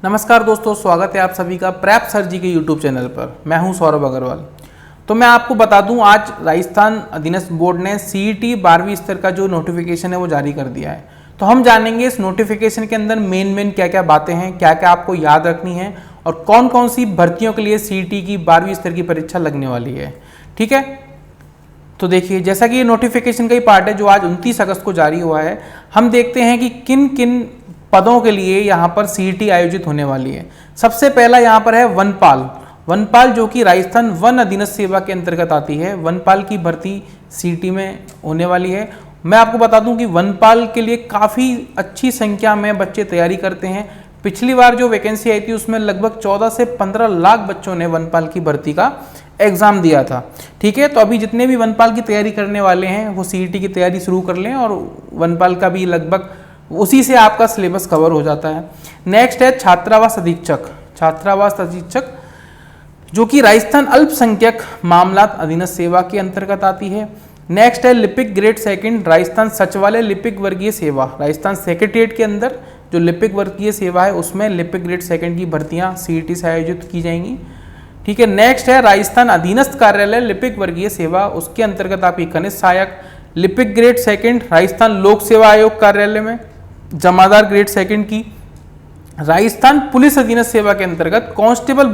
नमस्कार दोस्तों, स्वागत है आप सभी का प्रैप सर जी के यूट्यूब चैनल पर। मैं हूं सौरभ अग्रवाल। तो मैं आपको बता दूं, आज राजस्थान अधीनस्थ बोर्ड ने सीईटी 12वीं स्तर का जो नोटिफिकेशन है वो जारी कर दिया है। तो हम जानेंगे इस नोटिफिकेशन के अंदर मेन क्या क्या बातें हैं, क्या क्या आपको याद रखनी है और कौन कौन सी भर्तियों के लिए सीईटी की 12वीं स्तर की परीक्षा लगने वाली है। ठीक है, तो देखिए, जैसा कि ये नोटिफिकेशन का ही पार्ट है जो आज 29 अगस्त को जारी हुआ है, हम देखते हैं कि किन किन पदों के लिए यहाँ पर सीईटी आयोजित होने वाली है। सबसे पहला यहाँ पर है वनपाल जो कि राजस्थान वन अधीनस्थ सेवा के अंतर्गत आती है। वनपाल की भर्ती सीईटी में होने वाली है। मैं आपको बता दूं कि वनपाल के लिए काफ़ी अच्छी संख्या में बच्चे तैयारी करते हैं। पिछली बार जो वैकेंसी आई थी उसमें लगभग 14 से 15 लाख बच्चों ने वनपाल की भर्ती का एग्जाम दिया था। ठीक है, तो अभी जितने भी वनपाल की तैयारी करने वाले हैं वो सीईटी की तैयारी शुरू कर लें और वनपाल का भी लगभग उसी से आपका सिलेबस कवर हो जाता है। नेक्स्ट है छात्रावास अधीक्षक जो कि राजस्थान अल्पसंख्यक मामलात अधीनस्थ सेवा के अंतर्गत आती है। नेक्स्ट है लिपिक ग्रेड सेकंड राजस्थान सचिवालय लिपिक वर्गीय सेवा। राजस्थान सेक्रेटरिएट के अंदर जो लिपिक वर्गीय सेवा है उसमें लिपिक ग्रेड सेकंड की भर्तियां सीईटी से आयोजित की जाएंगी। ठीक है, नेक्स्ट है राजस्थान अधीनस्थ कार्यालय लिपिक वर्गीय सेवा, उसके अंतर्गत आपकी कनिष्ठ सहायक लिपिक ग्रेड सेकंड। राजस्थान लोक सेवा आयोग कार्यालय में जमादार ग्रेड सेकंड की। राजस्थान पुलिस अधीनस्थ सेवा के अंतर्गत कांस्टेबल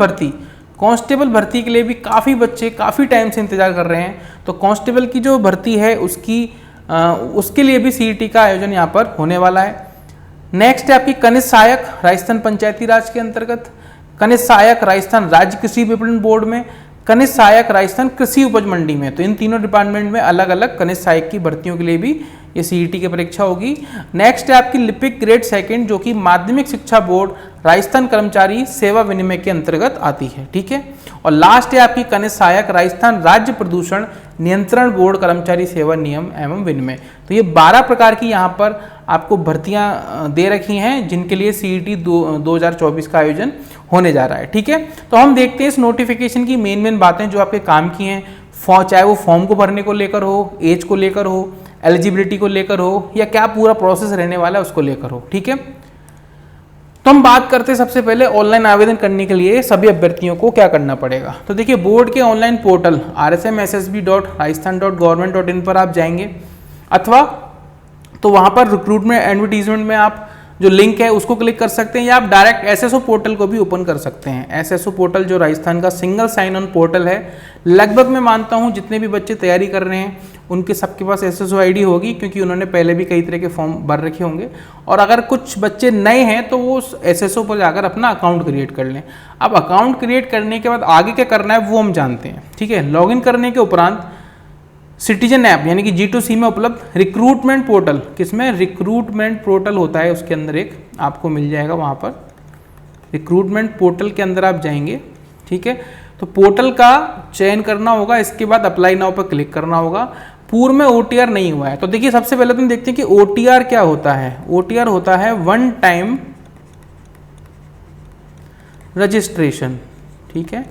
भर्ती के लिए भी काफ़ी बच्चे काफ़ी टाइम से इंतजार कर रहे हैं। तो कांस्टेबल की जो भर्ती है उसके लिए भी सीईटी का आयोजन यहाँ पर होने वाला है। नेक्स्ट है आपकी कनिष्ठ सहायक राजस्थान पंचायती राज के अंतर्गत, कनिष्ठ सहायक राजस्थान राज्य कृषि विपणन बोर्ड में, कनिष्ठ सहायक राजस्थान कृषि उपज मंडी में। तो इन तीनों डिपार्टमेंट में अलग अलग कनिष्ठ सहायक की भर्तियों के लिए भी ये सीईटी की परीक्षा होगी। नेक्स्ट है आपकी लिपिक ग्रेड सेकंड जो कि माध्यमिक शिक्षा बोर्ड राजस्थान कर्मचारी सेवा विनिमय के अंतर्गत आती है। ठीक है, और लास्ट है आपकी कनिष्ठ सहायक राजस्थान राज्य प्रदूषण नियंत्रण बोर्ड कर्मचारी सेवा नियम एवं विनिमय। तो ये 12 प्रकार की यहाँ पर आपको भर्तियां दे रखी हैं जिनके लिए सीईटी 2024 का आयोजन होने जा रहा है। ठीक है, तो हम देखते हैं इस नोटिफिकेशन की मेन बातें जो आपके काम की हैं, चाहे वो फॉर्म को भरने को लेकर हो, एज को लेकर हो, एलिजिबिलिटी को लेकर हो, या क्या पूरा प्रोसेस रहने वाला है उसको लेकर हो। ठीक है, तो हम बात करते हैं सबसे पहले ऑनलाइन आवेदन करने के लिए सभी अभ्यर्थियों को क्या करना पड़ेगा। तो देखिए, बोर्ड के ऑनलाइन पोर्टल rsmssb.rajasthan.government.in पर आप जाएंगे, अथवा तो वहाँ पर रिक्रूटमेंट एडवर्टीजमेंट में आप जो लिंक है उसको क्लिक कर सकते हैं, या आप डायरेक्ट एसएसओ पोर्टल को भी ओपन कर सकते हैं। एसएसओ पोर्टल जो राजस्थान का सिंगल साइन ऑन पोर्टल है, लगभग मैं मानता हूँ जितने भी बच्चे तैयारी कर रहे हैं उनके सबके पास एसएसओ आईडी होगी, क्योंकि उन्होंने पहले भी कई तरह के फॉर्म भर रखे होंगे। और अगर कुछ बच्चे नए हैं तो वो एसएसओ पर जाकर अपना अकाउंट क्रिएट कर लें। अब अकाउंट क्रिएट करने के बाद आगे क्या करना है वो हम जानते हैं। ठीक है, लॉगिन करने के उपरांत सिटीजन ऐप यानी कि G2C में उपलब्ध रिक्रूटमेंट पोर्टल, किसमें रिक्रूटमेंट पोर्टल होता है उसके अंदर एक आपको मिल जाएगा, वहाँ पर रिक्रूटमेंट पोर्टल के अंदर आप जाएंगे। ठीक है, तो पोर्टल का चयन करना होगा, इसके बाद अप्लाई नाउ पर क्लिक करना होगा। पूर्व में OTR नहीं हुआ है तो देखिए, सबसे पहले तुम देखते हैं कि OTR क्या होता है। OTR होता है वन टाइम रजिस्ट्रेशन। ठीक है,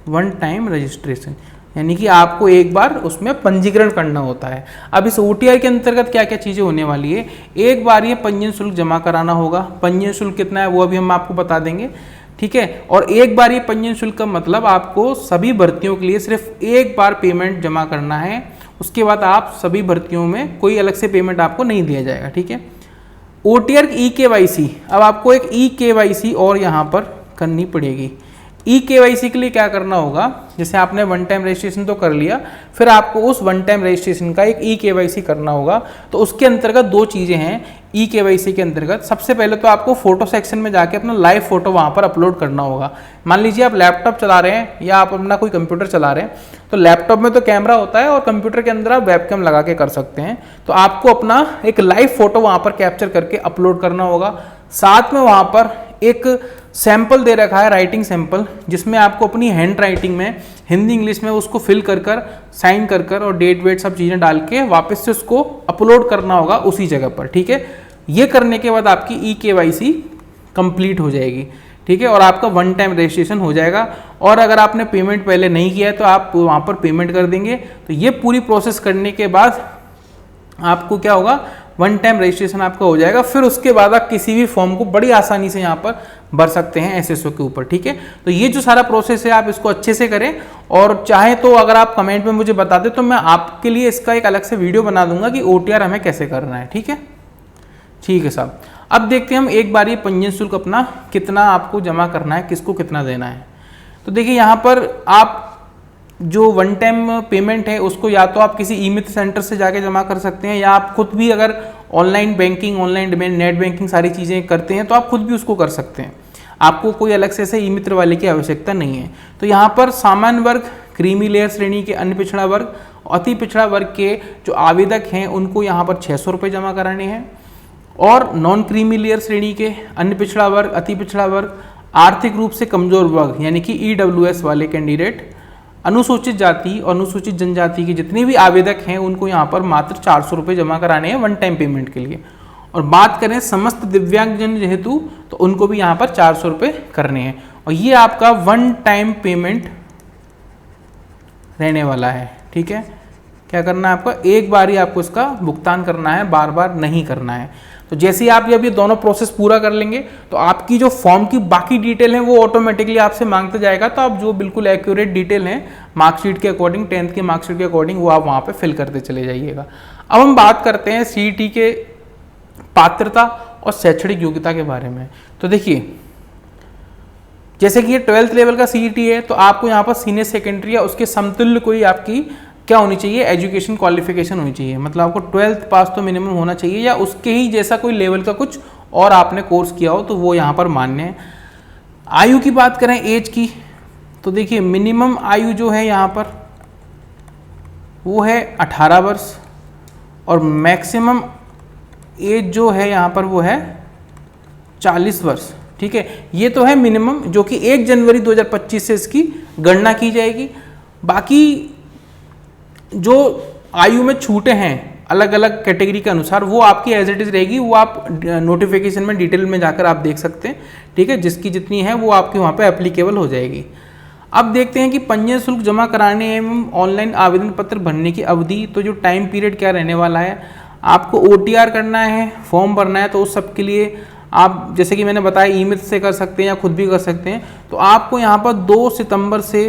वन टाइम रजिस्ट्रेशन यानी कि आपको एक बार उसमें पंजीकरण करना होता है। अब इस OTR के अंतर्गत क्या क्या चीज़ें होने वाली है, एक बार ये पंजीयन शुल्क जमा कराना होगा। पंजीयन शुल्क कितना है वो अभी हम आपको बता देंगे। ठीक है, और एक बार ये पंजीयन शुल्क का मतलब आपको सभी भर्तियों के लिए सिर्फ एक बार पेमेंट जमा करना है, उसके बाद आप सभी भर्तियों में कोई अलग से पेमेंट आपको नहीं दिया जाएगा। ठीक है, OTR eKYC, अब आपको एक eKYC और यहाँ पर करनी पड़ेगी। eKYC के लिए क्या करना होगा, जैसे आपने वन टाइम रजिस्ट्रेशन तो कर लिया, फिर आपको उस वन टाइम रजिस्ट्रेशन का एक eKYC करना होगा। तो उसके अंतर्गत दो चीज़ें हैं eKYC के अंतर्गत। सबसे पहले तो आपको फोटो सेक्शन में जाके अपना लाइव फोटो वहाँ पर अपलोड करना होगा। मान लीजिए आप लैपटॉप चला रहे हैं या आप अपना कोई कंप्यूटर चला रहे हैं, तो लैपटॉप में तो कैमरा होता है और कंप्यूटर के अंदर आप वेबकैम लगा के कर सकते हैं। तो आपको अपना एक लाइव फोटो वहाँ पर कैप्चर करके अपलोड करना होगा। साथ में वहाँ पर एक सैंपल दे रखा है, राइटिंग सैंपल, जिसमें आपको अपनी हैंड राइटिंग में हिंदी इंग्लिश में उसको फिल कर साइन कर और डेट वेट सब चीज़ें डाल के वापस से उसको अपलोड करना होगा उसी जगह पर। ठीक है, ये करने के बाद आपकी eKYC कंप्लीट हो जाएगी। ठीक है, और आपका वन टाइम रजिस्ट्रेशन हो जाएगा। और अगर आपने पेमेंट पहले नहीं किया है तो आप वहाँ पर पेमेंट कर देंगे। तो ये पूरी प्रोसेस करने के बाद आपको क्या होगा, वन टाइम रजिस्ट्रेशन आपका हो जाएगा। फिर उसके बाद आप किसी भी फॉर्म को बड़ी आसानी से यहाँ पर भर सकते हैं एसएसओ के ऊपर, ठीक है। तो ये जो सारा प्रोसेस है आप इसको अच्छे से करें, और चाहे तो अगर आप कमेंट में मुझे बता दें तो मैं आपके लिए इसका एक अलग से वीडियो बना दूंगा कि OTR हमें कैसे करना है, ठीक है। ठीक है साहब, अब देखते हैं हम एक बार ये पंजीयन शुल्क अपना कितना आपको जमा करना है, किसको कितना देना है। तो देखिए यहाँ पर आप जो वन टाइम पेमेंट है उसको या तो आप किसी ई-मित्र सेंटर से जाके जमा कर सकते हैं, या आप खुद भी अगर online banking, online net banking सारी चीज़ें करते हैं तो आप खुद भी उसको कर सकते हैं। आपको कोई अलग से ऐसे ई-मित्र वाले की आवश्यकता नहीं है। तो यहाँ पर सामान्य वर्ग, क्रीमी लेयर श्रेणी के अन्य पिछड़ा वर्ग, अति पिछड़ा वर्ग के जो आवेदक हैं उनको यहाँ पर 600 रुपये जमा कराने हैं, और नॉन क्रीमी लेयर श्रेणी के अन्य पिछड़ा वर्ग, अति पिछड़ा वर्ग, आर्थिक रूप से कमजोर वर्ग यानी कि EWS वाले कैंडिडेट, अनुसूचित जाति और अनुसूचित जनजाति के जितने भी आवेदक हैं उनको यहाँ पर मात्र 400 रुपये जमा कराने हैं वन टाइम पेमेंट के लिए। और बात करें समस्त दिव्यांगजन हेतु तो उनको भी यहाँ पर 400 रुपये करने हैं, और ये आपका वन टाइम पेमेंट रहने वाला है, ठीक है। क्या करना है आपका, एक बार ही आपको इसका भुगतान करना है, बार बार नहीं करना है। तो जैसे ही आप जब ये दोनों प्रोसेस पूरा कर लेंगे तो आपकी जो फॉर्म की बाकी डिटेल है वो ऑटोमेटिकली आपसे मांगते जाएगा। तो आप जो बिल्कुल एक्यूरेट डिटेल है मार्कशीट के अकॉर्डिंग, 10th के मार्कशीट के अकॉर्डिंग, वो आप वहाँ पे फिल करते चले जाइएगा। अब हम बात करते हैं CET के पात्रता और शैक्षणिक योग्यता के बारे में। तो देखिए जैसे कि ये 12th लेवल का CET है तो आपको यहाँ पर सीनियर सेकेंडरी या उसके समतुल्य कोई आपकी क्या होनी चाहिए, एजुकेशन क्वालिफिकेशन होनी चाहिए। मतलब आपको 12th पास तो मिनिमम होना चाहिए, या उसके ही जैसा कोई लेवल का कुछ और आपने कोर्स किया हो तो वो यहाँ पर मान्य है। आयु की बात करें, एज की, तो देखिए मिनिमम आयु जो है यहाँ पर वो है 18 वर्ष, और मैक्सिमम एज जो है यहाँ पर वो है 40 वर्ष, ठीक है। ये तो है मिनिमम, जो कि 1 जनवरी 2025 से इसकी गणना की जाएगी। बाकी जो आयु में छूटें हैं अलग अलग कैटेगरी के अनुसार वो आपकी एज इट इज रहेगी, वो आप नोटिफिकेशन में डिटेल में जाकर आप देख सकते हैं, ठीक है। जिसकी जितनी है वो आपके वहाँ पे एप्लीकेबल हो जाएगी। अब देखते हैं कि पंजीयन शुल्क जमा कराने एवं ऑनलाइन आवेदन पत्र भरने की अवधि, तो जो टाइम पीरियड क्या रहने वाला है, आपको OTR करना है, फॉर्म भरना है, तो उस सब के लिए आप जैसे कि मैंने बताया ई-मित्र से कर सकते हैं या खुद भी कर सकते हैं। तो आपको यहाँ पर 2 सितंबर से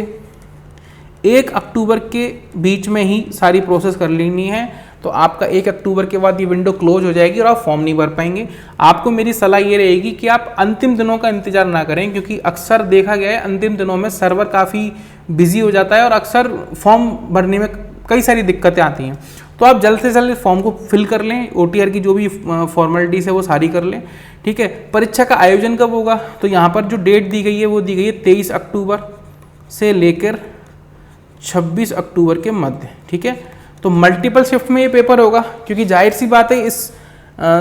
1 अक्टूबर के बीच में ही सारी प्रोसेस कर लेनी है। तो आपका 1 अक्टूबर के बाद ये विंडो क्लोज हो जाएगी और आप फॉर्म नहीं भर पाएंगे। आपको मेरी सलाह ये रहेगी कि आप अंतिम दिनों का इंतजार ना करें, क्योंकि अक्सर देखा गया है अंतिम दिनों में सर्वर काफ़ी बिजी हो जाता है और अक्सर फॉर्म भरने में कई सारी दिक्कतें आती हैं। तो आप जल्द से जल्द फॉर्म को फिल कर लें, OTR की जो भी फॉर्मेलिटीज़ है वो सारी कर लें, ठीक है। परीक्षा का आयोजन कब होगा, तो यहाँ पर जो डेट दी गई है वो दी गई है 23 अक्टूबर से लेकर 26 अक्टूबर के मध्य, ठीक है। तो मल्टीपल शिफ्ट में ये पेपर होगा, क्योंकि जाहिर सी बात है इस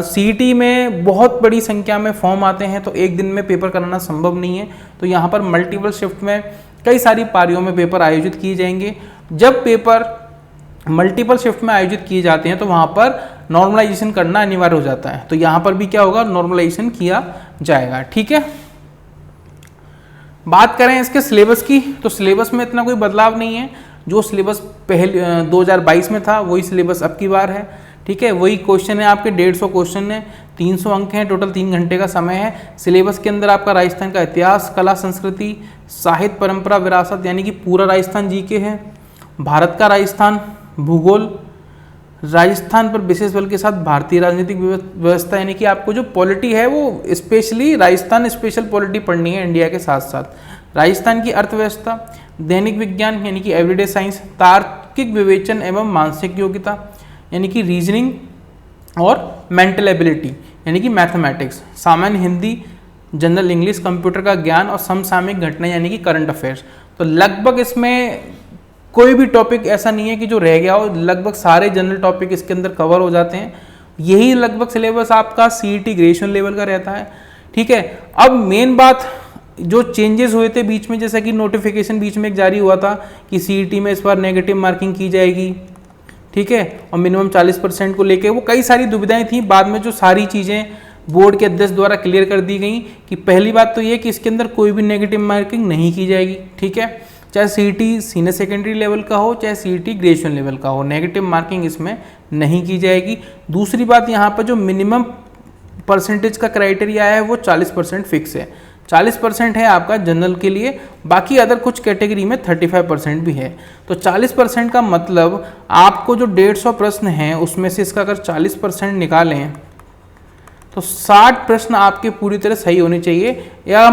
CET में बहुत बड़ी संख्या में फॉर्म आते हैं, तो एक दिन में पेपर कराना संभव नहीं है। तो यहाँ पर मल्टीपल शिफ्ट में कई सारी पारियों में पेपर आयोजित किए जाएंगे। जब पेपर मल्टीपल शिफ्ट में आयोजित किए जाते हैं तो वहाँ पर नॉर्मलाइजेशन करना अनिवार्य हो जाता है। तो यहाँ पर भी क्या होगा, नॉर्मलाइजेशन किया जाएगा, ठीक है। बात करें इसके सिलेबस की, तो सिलेबस में इतना कोई बदलाव नहीं है। जो सिलेबस पहले 2022 में था वही सिलेबस अब की बार है, ठीक है। वही क्वेश्चन है, आपके 150 क्वेश्चन है, 300 अंक हैं, टोटल 3 घंटे का समय है। सिलेबस के अंदर आपका राजस्थान का इतिहास, कला, संस्कृति, साहित्य, परंपरा, विरासत यानी कि पूरा राजस्थान GK है, भारत का राजस्थान, भूगोल, राजस्थान पर विशेष बल के साथ भारतीय राजनीतिक व्यवस्था यानी कि आपको जो पॉलिटी है वो स्पेशली राजस्थान स्पेशल पॉलिटी पढ़नी है इंडिया के साथ साथ, राजस्थान की अर्थव्यवस्था, दैनिक विज्ञान यानी कि एवरीडे साइंस, तार्किक विवेचन एवं मानसिक योग्यता यानी कि रीजनिंग और मेंटल एबिलिटी यानी कि मैथमेटिक्स, सामान्य हिंदी, जनरल इंग्लिश, कंप्यूटर का ज्ञान और समसामयिक घटना यानी कि करंट अफेयर्स। तो लगभग इसमें कोई भी टॉपिक ऐसा नहीं है कि जो रह गया हो, लगभग सारे जनरल टॉपिक इसके अंदर कवर हो जाते हैं। यही लगभग सिलेबस आपका CET ग्रेजुएशन लेवल का रहता है, ठीक है। अब मेन बात जो चेंजेस हुए थे बीच में, जैसा कि नोटिफिकेशन बीच में एक जारी हुआ था कि CET में इस बार नेगेटिव मार्किंग की जाएगी, ठीक है, और मिनिमम 40% को लेके वो कई सारी दुविधाएं थी। बाद में जो सारी चीज़ें बोर्ड के अध्यक्ष द्वारा क्लियर कर दी गई कि पहली बात तो ये कि इसके अंदर कोई भी नेगेटिव मार्किंग नहीं की जाएगी, ठीक है। चाहे सीईटी सीनियर सेकेंडरी लेवल का हो, चाहे सीईटी ग्रेजुएशन लेवल का हो, नेगेटिव मार्किंग इसमें नहीं की जाएगी। दूसरी बात, यहाँ पर जो मिनिमम परसेंटेज का क्राइटेरिया है वो 40% फिक्स है। 40% है आपका जनरल के लिए, बाकी अदर कुछ कैटेगरी में 35% भी है। तो 40% का मतलब आपको जो 150 प्रश्न हैं उसमें से इसका अगर 40% निकालें तो 60 प्रश्न आपके पूरी तरह सही होने चाहिए, या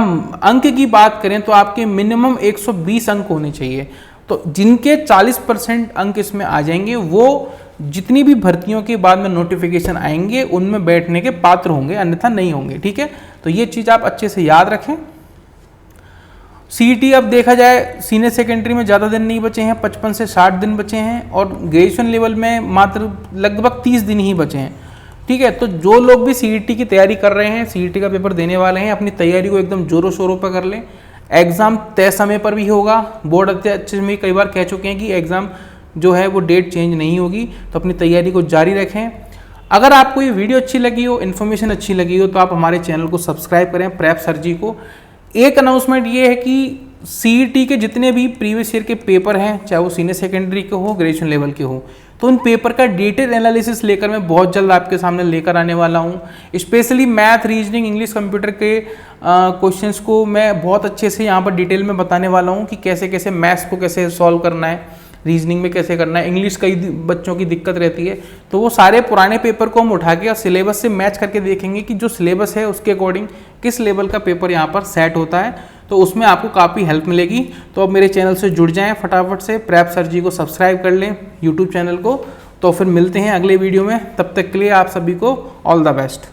अंक की बात करें तो आपके मिनिमम 120 अंक होने चाहिए। तो जिनके 40% अंक इसमें आ जाएंगे वो जितनी भी भर्तियों के बाद में नोटिफिकेशन आएंगे उनमें बैठने के पात्र होंगे, अन्यथा नहीं होंगे। ठीक है, तो ये चीज़ आप अच्छे से याद रखें। सीईटी अब देखा जाए सीनियर सेकेंडरी में ज़्यादा दिन नहीं बचे हैं, 55 से 60 दिन बचे हैं, और ग्रेजुएशन लेवल में मात्र लगभग 30 दिन ही बचे हैं। ठीक है, तो जो लोग भी सीईटी की तैयारी कर रहे हैं, सीईटी का पेपर देने वाले हैं, अपनी तैयारी को एकदम जोरों शोरों पर कर लें। एग्ज़ाम तय समय पर भी होगा। बोर्ड अध्यक्ष में कई बार कह चुके हैं कि एग्ज़ाम जो है वो डेट चेंज नहीं होगी, तो अपनी तैयारी को जारी रखें। अगर आपको ये वीडियो अच्छी लगी हो, इन्फॉर्मेशन अच्छी लगी हो, तो आप हमारे चैनल को सब्सक्राइब करें, प्रेप सर जी को। एक अनाउंसमेंट ये है कि सीईटी के जितने भी प्रीवियस ईयर के पेपर हैं, चाहे वो सीनियर सेकेंडरी के हो, ग्रेजुएशन लेवल के हो, तो उन पेपर का डिटेल एनालिसिस लेकर मैं बहुत जल्द आपके सामने लेकर आने वाला हूँ। Specially math, reasoning, English, computer के क्वेश्चंस को मैं बहुत अच्छे से यहाँ पर डिटेल में बताने वाला हूँ कि कैसे कैसे मैथ्स को कैसे सॉल्व करना है, रीजनिंग में कैसे करना है, इंग्लिश कई बच्चों की दिक्कत रहती है। तो वो सारे पुराने पेपर को हम उठा के और सिलेबस से मैच करके देखेंगे कि जो सिलेबस है उसके अकॉर्डिंग किस लेवल का पेपर यहाँ पर सेट होता है, तो उसमें आपको काफ़ी हेल्प मिलेगी। तो अब मेरे चैनल से जुड़ जाएं फटाफट से, प्रेप सर जी को सब्सक्राइब कर लें यूट्यूब चैनल को। तो फिर मिलते हैं अगले वीडियो में, तब तक के लिए आप सभी को ऑल द बेस्ट।